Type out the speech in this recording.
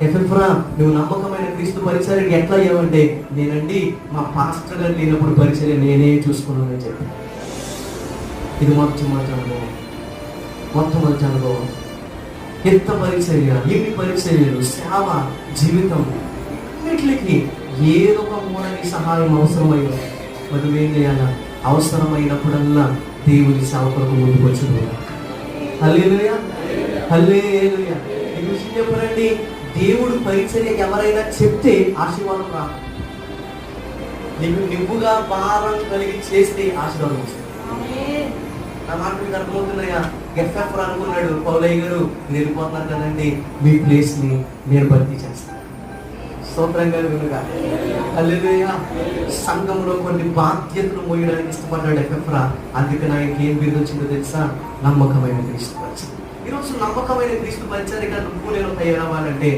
ఎఫెఫ్రా నువ్వు నమ్మకమైన క్రీస్తు పరిచర్యకి ఎట్లా అయ్యావంటే, నేనండి మా పాస్టర్ గారు లేనప్పుడు పరిచర్య నేనే చూసుకున్నానని చెప్పి. ఇది మొట్టమొదటి అనుభవం, మొట్టమొదటి అనుభవం. ఎంత పరిచర్య, ఎన్ని పరిచర్యలు, సేవ జీవితం, అన్నిటికి ఏదో ఒక మూడని సహాయం అవసరమయ్యో మరి ఏం చేయాలా? అవసరమైనప్పుడల్లా దేవుని సేవకులకు ముందుకు వచ్చింది. హల్లెలూయా, హల్లెలూయా. ఈ విషయం చెప్పనండి, దేవుడు పరిచర్యకి ఎవరైనా చెప్తే ఆశీర్వాదం రాదు. నీకు నివ్వుగా భారం కలిగి చేస్తే ఆశీర్వాదం వస్తుంది. నా మాట మీకు అర్థమవుతున్నాయా? ఎఫ్ఎఫ్రా అనుకున్నాడు పౌలయ్య గారు, మీరు వెళ్ళిపోతున్నారు కదండి, మీ ప్లేస్ని నేను భర్తీ చేస్తాను. స్తోత్రంగా వినుగా. హల్లెలూయా. సంఘంలో కొన్ని బాధ్యతలు మోయడానికి ఇష్టపడ్డాడు ఎఫెఫ్రా. అందుకని ఆయనకి ఏం బిరుదు వచ్చిందో తెలుసా? నమ్మకమైన క్రీస్తు పరిచర్య. ఈరోజు నమ్మకమైన క్రీస్తు పరిచర్యగా నువ్వు నేను తయారవ్వాలంటే